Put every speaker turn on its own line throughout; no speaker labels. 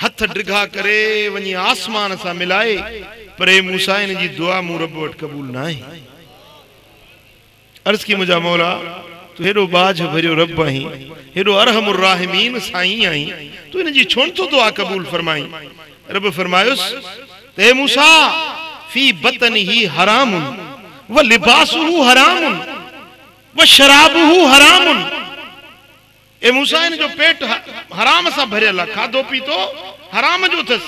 हथ ड्रिघा करे वनी आसमान सा मिलाए पर मूसा इन जी दुआ मूं रब वट कबूल ना है। अर्ज की मुझा मौला तू हेडो बाज भरियो रब आहीं, हेडो अरहमुर राहिमीन साईं आहीं, तू इन जी छोन तो दुआ कबूल फरमाई। रब फरमायुस ते मूसा फी बतनिही हरामुन व लिबासुहु हरामुन व शराबुहु हरामुन। ए मूसा इन जो पेट हराम सा भरियल है, खादो पीतो हराम जो थस,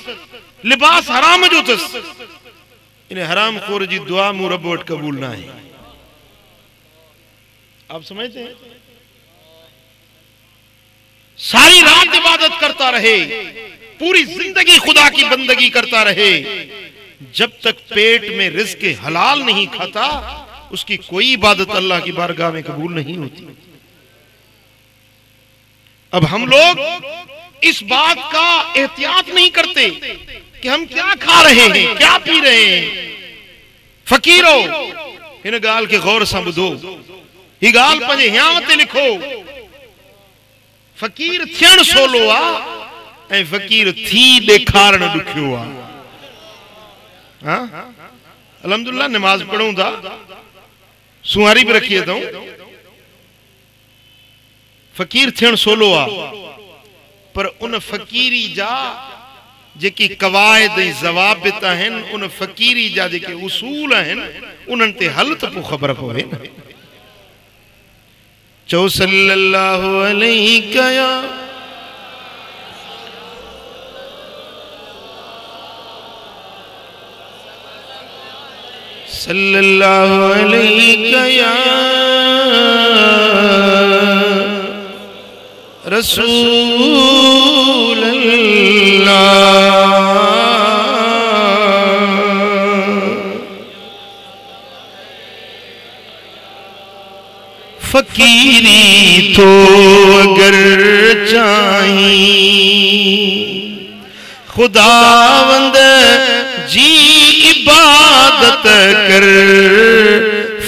लिबास हराम जो थस। इन हराम खोर जी दुआ मूं रब वट कबूल ना है। आप समझते हैं? सारी रात इबादत करता रहे, पूरी जिंदगी खुदा की बंदगी करता रहे, जब तक पेट में रिज़्क़ हलाल नहीं खाता उसकी कोई इबादत अल्लाह की बारगाह में कबूल नहीं होती। अब हम लोग इस बात का एहतियात नहीं करते कि हम क्या खा रहे हैं, क्या पी रहे हैं। फकीरो इन गाल के गौर से बुधो, ही गाल पंजे हियाव ते लिखो। फकीर थियण सोलो आ ऐं फकीर थी ॾेखारण ॾुखियो आ। हाँ अल्हम्दुलिल्लाह नमाज पढ़ूं था, सुहारी भी रखी अथऊं। फकीर थियण सोलो आ पर उन फकीरी जा जेकी कवायद ऐं ज़वाबित आहिनि, उन फकीरी जा जेके उसूल आहिनि उन्हनि ते हल त पोइ ख़बर पवे न। चओ सल्लल्लाहु अलैहि कया सल्लल्लाहु अलैहि कया रसूल अल्लाह। फकीरी तो अगर चाही खुदावंद जी इबादत कर,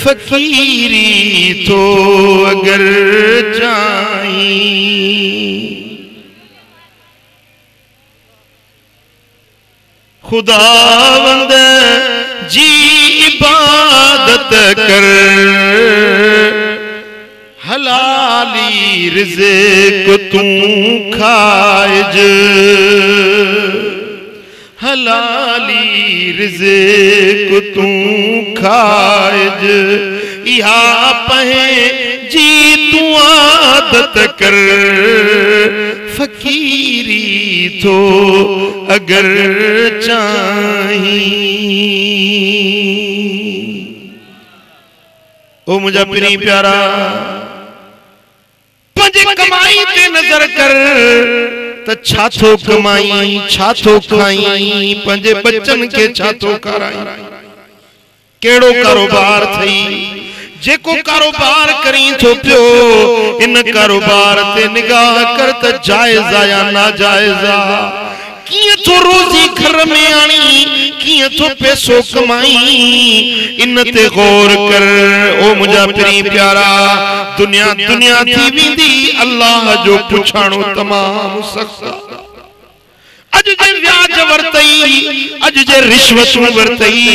फकीरी तो अगर चाही खुदावंद जी इबादत कर, हलाली रिज़्क़ तू खाइज, हलाली रिज़्क़ तू खाइज, इहा पहे जी तू आदत कर, फकीरी तो अगर चाही। ओ मुझा पिनी प्यारा पंजे कमाई ते नजर कर त छाथो कमाई छाथो खाई, पंजे बच्चन के छाथो कराई। केड़ो कारोबार थई जेको कारोबार करी थो पियो, इन कारोबार ते निगाह कर त जायज़ या नाजायज़ आ। किए तो रोजी घर में आनी, किए तो पैसो कमाई, इन ते गौर कर। ओ मुझा पिनी प्यारा दुनिया दुनिया थी विंदी, अल्लाह जो पुछाणो तमाम सख्त। अज जे व्याज वरतई, अज जे रिश्वत वरतई,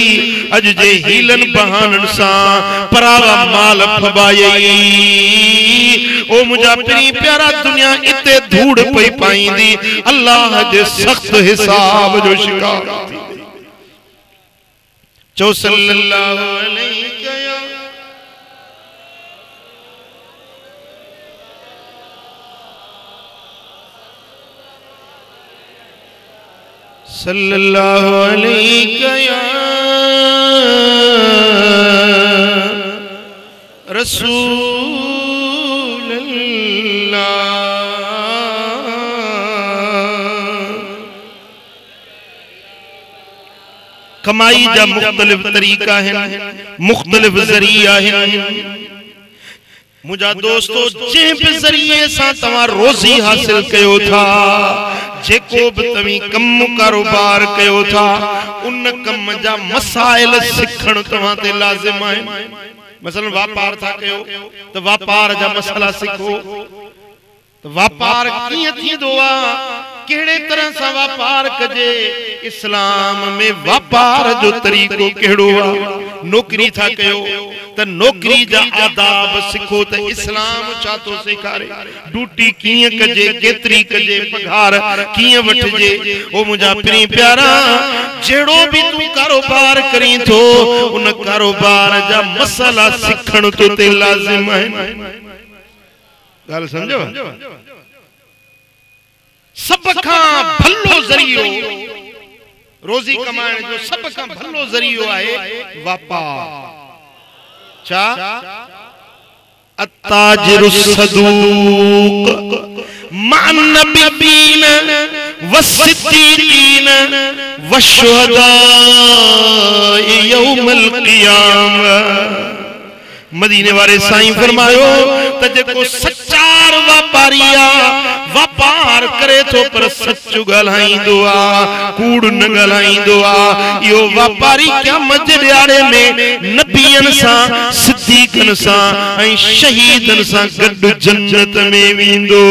अज जे हीलन बहानन सा परावा माल फबाई। ओ मुझा पिनी प्यारा दुनिया इते धूड़ पई पाईंदी, अल्लाह जे सख्त हिसाब जो शिकार थी। चो सल्लल्लाहु अलैहि सल्लल्लाहु अलैहि रसूल अल्लाह। कमाई जा मुख्तलिफ तरीका है, मुख्तलिफ जरिया है। मुझा दोस्तों जे भी जरिए सा तवा रोजी हासिल कयो था, जेको भी तवी कम कारोबार कयो था, उन कम जा मसाइल सिखण तवा ते लाजिम है। मसलन व्यापार था कयो तो व्यापार जा मसला सिखो, तो व्यापार किए थींदो आ, केड़े तरह सा व्यापार कजे। इस्लाम में व्यापार जो तरीको केड़ो आ। नौकरी था कयो त नौकरी जा आदाब सिखो त इस्लाम छा तो सेखारे। ड्यूटी कीअं कजे, केतरी कजे, पगार कीअं वठजे। ओ मुंहिंजा प्री प्यारा, जेड़ो भी तू कारोबार करी थो उन कारोबार जा मसला सिखण तो ते लाजिम है। गाल समझो। सब खां भलो ज़रियो रोज़ी कमाइण जो सब खां भलो ज़रियो आहे व्यापार। छा? अत्ताजिरु सदूक मअन नबिय्यीन वस्सिद्दीकीन वशुहदा यौमल क़ियामा। मदीने वाले साईं फरमायो त जेको सच्चार व्यापारिया व्यापार करे तो पर सच्चो ॻाल्हाईंदो आ, कूड़ न ॻाल्हाईंदो आ। इहो व्यापारी क़यामत जे ॾियारे में नबियन सां, सिद्दीकन सां ऐं शहीदन सां गॾु जन्नत में वेंदो।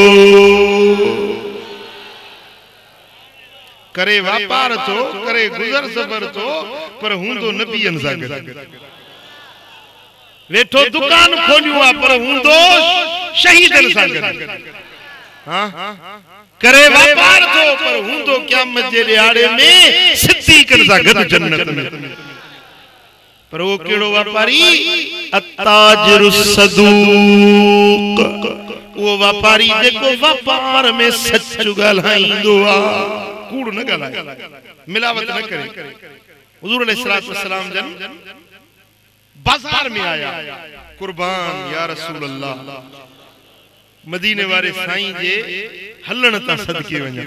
करे व्यापार तो, करे गुज़र सफ़र तो, पर हूंदो नबियन सां गॾु। वेठो दुकान खोलियो आ पर हूंदो शहीदन सां गॾु। हां करे व्यापार तो पर हूंदो क़यामत जे ॾियारे में सिद्दीकन सां गॾु जन्नत में। पर वो केड़ो व्यापारी? अत्ताजिरु सदूक, वो व्यापारी जेको व्यापार में सच ॻाल्हाईंदो आ, कूड़ न ॻाल्हाए, मिलावट न करे। हुजूर अलैहिस्सलातु वस्सलाम जन बाजार में आया, कुर्बान या रसूल अल्लाह, मदीने वाले साईं जे हलण ता सदके वञा।